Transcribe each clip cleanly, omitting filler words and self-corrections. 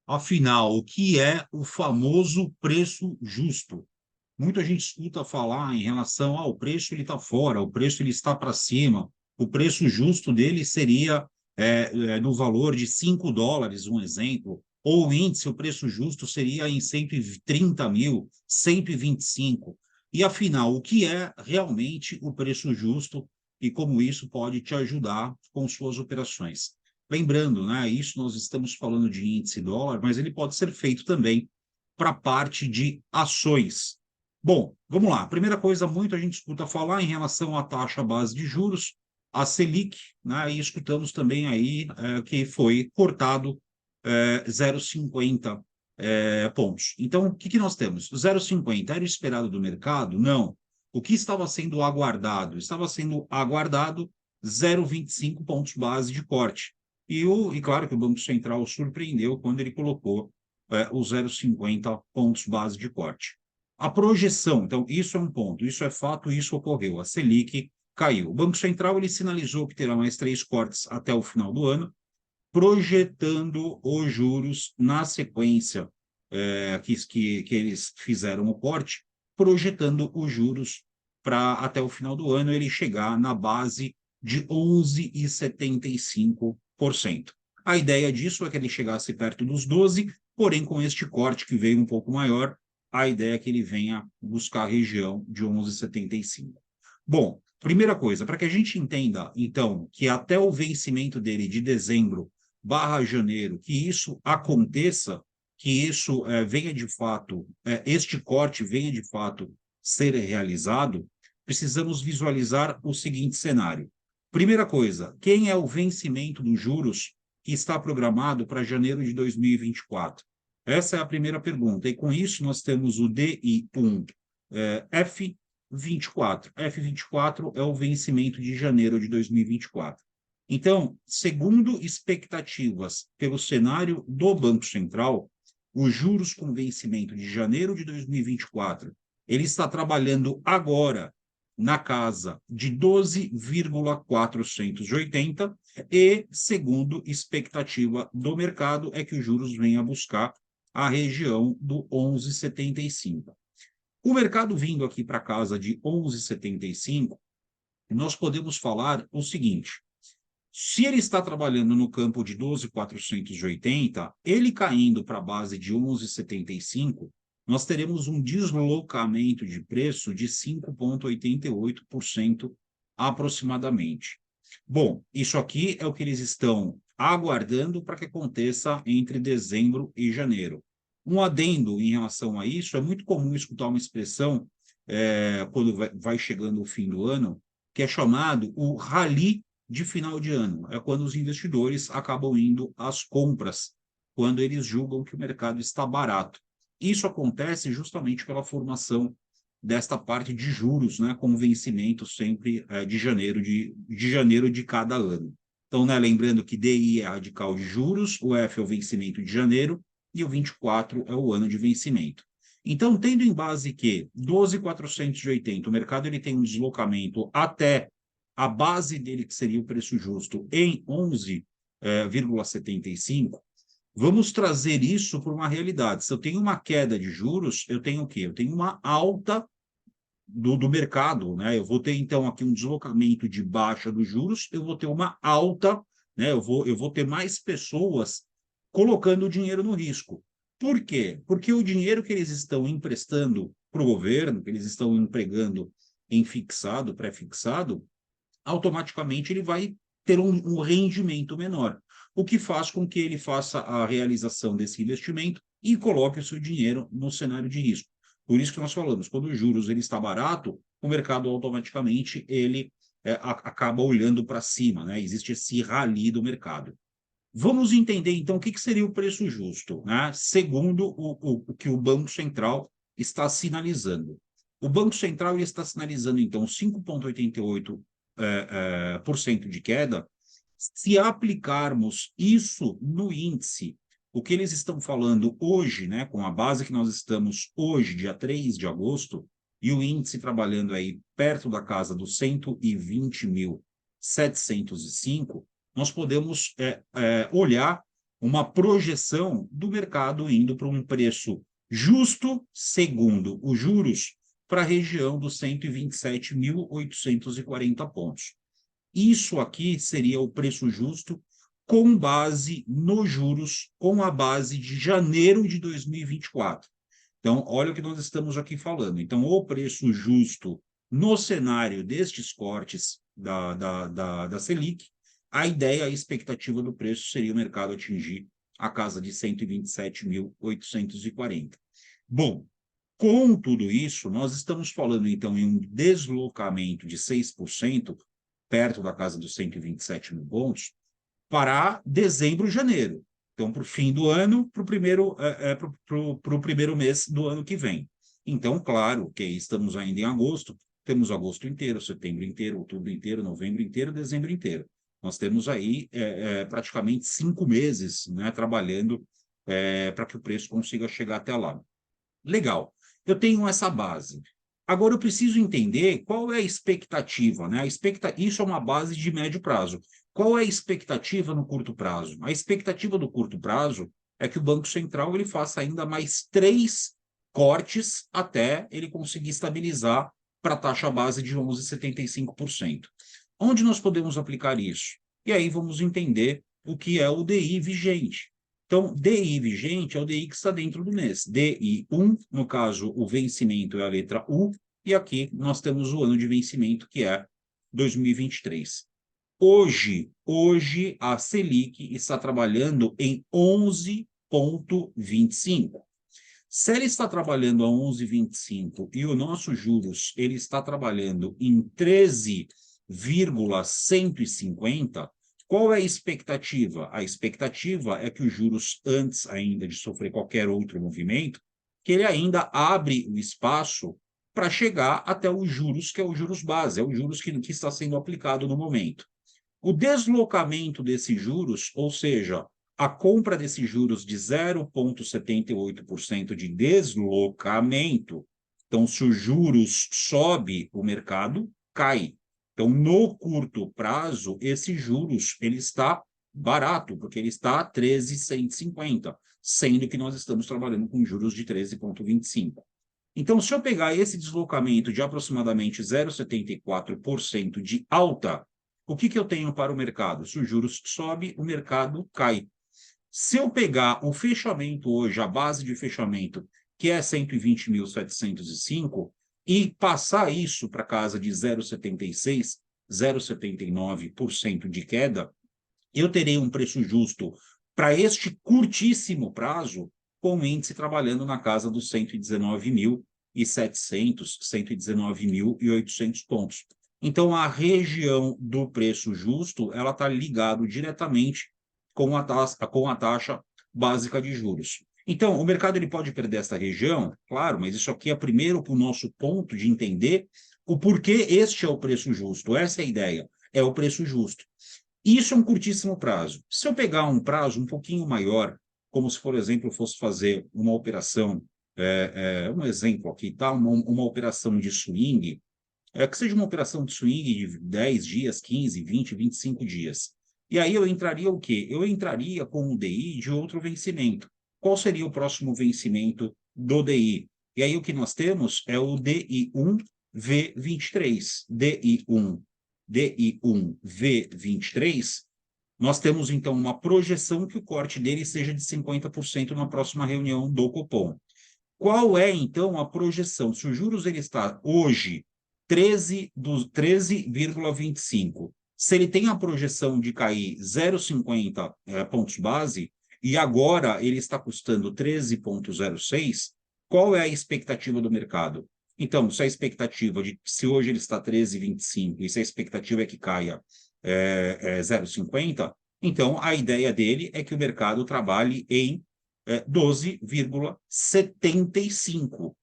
Afinal, o que é o famoso preço justo? Muita gente escuta falar em relação ao preço ele está fora, o preço ele está para cima, o preço justo dele seria no valor de US$ 5, um exemplo, ou o índice, o preço justo seria em 130 mil, 125. E afinal, o que é realmente o preço justo e como isso pode te ajudar com suas operações? Lembrando, né, isso nós estamos falando de índice dólar, mas ele pode ser feito também para a parte de ações. Bom, vamos lá. Primeira coisa, muito a gente escuta falar em relação à taxa base de juros, a Selic, né? E escutamos também aí que foi cortado 0,50 pontos. Então, o que que nós temos? 0,50 era esperado do mercado? Não. O que estava sendo aguardado? Estava sendo aguardado 0,25 pontos base de corte. E claro que o Banco Central surpreendeu quando ele colocou os 0,50 pontos base de corte. A projeção, então, isso é um ponto, isso é fato, isso ocorreu. A Selic caiu. O Banco Central ele sinalizou que terá mais 3 cortes até o final do ano, projetando os juros na sequência que eles fizeram o corte, projetando os juros para até o final do ano ele chegar na base de 11,75%. A ideia disso é que ele chegasse perto dos 12, porém com este corte que veio um pouco maior, a ideia é que ele venha buscar a região de 11,75. Bom, primeira coisa, para que a gente entenda, então, que até o vencimento dele de dezembro barra janeiro, que isso aconteça, que isso venha de fato, este corte venha de fato ser realizado, precisamos visualizar o seguinte cenário. Primeira coisa, quem é o vencimento dos juros que está programado para janeiro de 2024? Essa é a primeira pergunta. E com isso nós temos o DI1 F24. F24 é o vencimento de janeiro de 2024. Então, segundo expectativas pelo cenário do Banco Central, os juros com vencimento de janeiro de 2024, ele está trabalhando agora na casa de 12,480 e, segundo expectativa do mercado, é que os juros venham a buscar a região do 11,75. O mercado vindo aqui para casa de 11,75, nós podemos falar o seguinte: se ele está trabalhando no campo de 12,480, ele caindo para a base de 11,75, nós teremos um deslocamento de preço de 5,88% aproximadamente. Bom, isso aqui é o que eles estão aguardando para que aconteça entre dezembro e janeiro. Um adendo em relação a isso, é muito comum escutar uma expressão, quando vai chegando o fim do ano, que é chamado o rally de final de ano. É quando os investidores acabam indo às compras, quando eles julgam que o mercado está barato. Isso acontece justamente pela formação desta parte de juros, né, com vencimento sempre de janeiro de cada ano. Então, né, lembrando que DI é a radical de juros, o F é o vencimento de janeiro e o 24 é o ano de vencimento. Então, tendo em base que 12,480, o mercado ele tem um deslocamento até a base dele, que seria o preço justo, em 11,75, vamos trazer isso para uma realidade. Se eu tenho uma queda de juros, eu tenho o quê? Eu tenho uma alta do mercado, né? Eu vou ter, então, aqui um deslocamento de baixa dos juros, eu vou ter uma alta, né? Eu vou ter mais pessoas colocando o dinheiro no risco. Por quê? Porque o dinheiro que eles estão emprestando para o governo, que eles estão empregando em fixado, pré-fixado, automaticamente ele vai ter um rendimento menor, o que faz com que ele faça a realização desse investimento e coloque o seu dinheiro no cenário de risco. Por isso que nós falamos, quando os juros ele está barato, o mercado automaticamente ele acaba olhando para cima, né? Existe esse rally do mercado. Vamos entender, então, o que seria o preço justo, né? Segundo o que o Banco Central está sinalizando. O Banco Central ele está sinalizando, então, 5,88% por cento de queda. Se aplicarmos isso no índice, o que eles estão falando hoje, né, com a base que nós estamos hoje, dia 3 de agosto, e o índice trabalhando aí perto da casa dos 120.705, nós podemos olhar uma projeção do mercado indo para um preço justo, segundo os juros, para a região dos 127.840 pontos. Isso aqui seria o preço justo com base nos juros, com a base de janeiro de 2024. Então, olha o que nós estamos aqui falando. Então, o preço justo no cenário destes cortes da Selic, a ideia, a expectativa do preço seria o mercado atingir a casa de 127.840. Bom, com tudo isso, nós estamos falando, então, em um deslocamento de 6%, perto da casa dos 127 mil pontos, para dezembro e janeiro. Então, para o fim do ano, para o primeiro mês do ano que vem. Então, claro que estamos ainda em agosto, temos agosto inteiro, setembro inteiro, outubro inteiro, novembro inteiro, dezembro inteiro. Nós temos aí praticamente 5 meses, né, trabalhando para que o preço consiga chegar até lá. Legal, eu tenho essa base. Agora eu preciso entender qual é a expectativa, né? Isso é uma base de médio prazo. Qual é a expectativa no curto prazo? A expectativa do curto prazo é que o Banco Central ele faça ainda mais 3 cortes até ele conseguir estabilizar para a taxa base de 11,75%. Onde nós podemos aplicar isso? E aí vamos entender o que é o DI vigente. Então, DI vigente é o DI que está dentro do mês. DI1, no caso, o vencimento é a letra U, e aqui nós temos o ano de vencimento, que é 2023. Hoje a Selic está trabalhando em 11,25. Se ela está trabalhando a 11,25 e o nosso juros ele está trabalhando em 13,150, qual é a expectativa? A expectativa é que os juros, antes ainda de sofrer qualquer outro movimento, que ele ainda abre o espaço para chegar até os juros, que é o juros base, é o juros que está sendo aplicado no momento. O deslocamento desses juros, ou seja, a compra desses juros de 0,78% de deslocamento, então, se os juros sobe, o mercado cai. Então, no curto prazo, esse juros ele está barato, porque ele está a 13,150, sendo que nós estamos trabalhando com juros de 13,25. Então, se eu pegar esse deslocamento de aproximadamente 0,74% de alta, o que eu tenho para o mercado? Se os juros sobe, o mercado cai. Se eu pegar o fechamento hoje, a base de fechamento, que é 120.705, e passar isso para casa de 0,76, 0,79% de queda, eu terei um preço justo para este curtíssimo prazo, com o índice trabalhando na casa dos 119.700, 119.800 pontos. Então, a região do preço justo, ela está ligado diretamente com a taxa básica de juros. Então, o mercado ele pode perder essa região, claro, mas isso aqui é primeiro para o nosso ponto de entender o porquê este é o preço justo. Essa é a ideia, é o preço justo. Isso é um curtíssimo prazo. Se eu pegar um prazo um pouquinho maior, como se, por exemplo, eu fosse fazer uma operação, um exemplo aqui, tá? Uma operação de swing, que seja uma operação de swing de 10 dias, 15, 20, 25 dias. E aí eu entraria o quê? Eu entraria com o DI de outro vencimento. Qual seria o próximo vencimento do DI? E aí o que nós temos é o DI1 V23. DI1 V23, nós temos então uma projeção que o corte dele seja de 50% na próxima reunião do Copom. Qual é, então, a projeção? Se o juros ele está hoje 13,25, se ele tem a projeção de cair 0,50 pontos base, e agora ele está custando 13,06, qual é a expectativa do mercado? Então, se a expectativa se hoje ele está 13,25 e se a expectativa é que caia 0,50, então a ideia dele é que o mercado trabalhe em 12,75.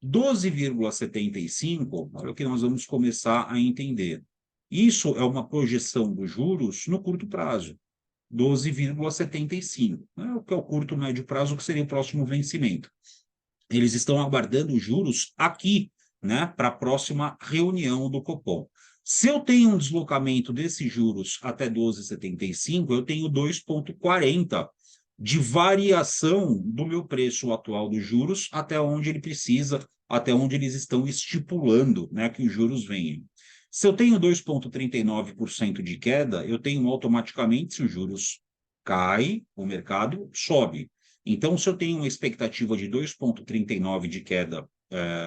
12,75, olha o que nós vamos começar a entender. Isso é uma projeção dos juros no curto prazo, 12,75, né? O que é o curto médio prazo, que seria o próximo vencimento. Eles estão aguardando os juros aqui, né, para a próxima reunião do Copom. Se eu tenho um deslocamento desses juros até 12,75, eu tenho 2,40 de variação do meu preço atual dos juros até onde ele precisa, até onde eles estão estipulando, né, que os juros venham. Se eu tenho 2,39% de queda, eu tenho automaticamente, se os juros cai, o mercado sobe. Então, se eu tenho uma expectativa de 2,39 de queda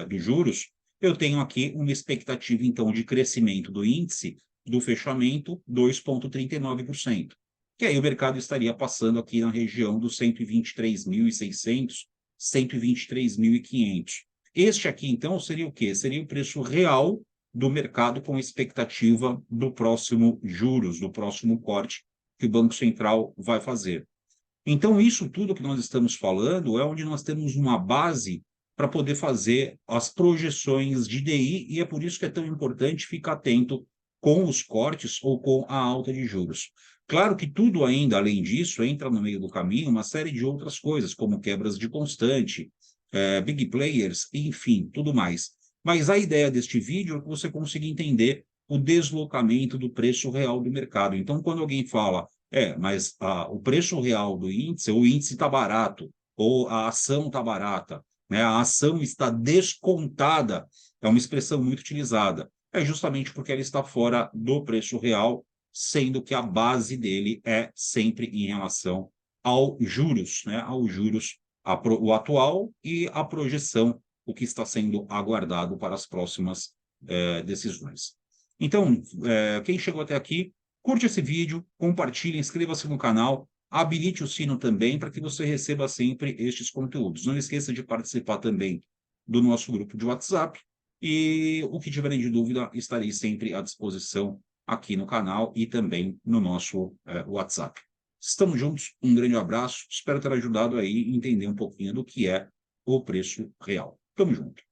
dos juros, eu tenho aqui uma expectativa, então, de crescimento do índice do fechamento 2,39%. Que aí o mercado estaria passando aqui na região dos 123.600, 123.500. Este aqui, então, seria o quê? Seria o preço real do mercado com expectativa do próximo juros, do próximo corte que o Banco Central vai fazer. Então, isso tudo que nós estamos falando é onde nós temos uma base para poder fazer as projeções de DI, e é por isso que é tão importante ficar atento com os cortes ou com a alta de juros. Claro que tudo ainda, além disso, entra no meio do caminho uma série de outras coisas, como quebras de constante, big players, enfim, tudo mais. Mas a ideia deste vídeo é que você consiga entender o deslocamento do preço real do mercado. Então, quando alguém fala, mas o preço real do índice, o índice está barato, ou a ação está barata, né? A ação está descontada, é uma expressão muito utilizada. É justamente porque ela está fora do preço real, sendo que a base dele é sempre em relação ao juros, né? Ao juros, o atual e a projeção, o que está sendo aguardado para as próximas decisões. Então, quem chegou até aqui, curte esse vídeo, compartilhe, inscreva-se no canal, habilite o sino também para que você receba sempre estes conteúdos. Não esqueça de participar também do nosso grupo de WhatsApp e o que tiverem de dúvida, estarei sempre à disposição aqui no canal e também no nosso WhatsApp. Estamos juntos, um grande abraço, espero ter ajudado aí a entender um pouquinho do que é o preço real. Tamo junto.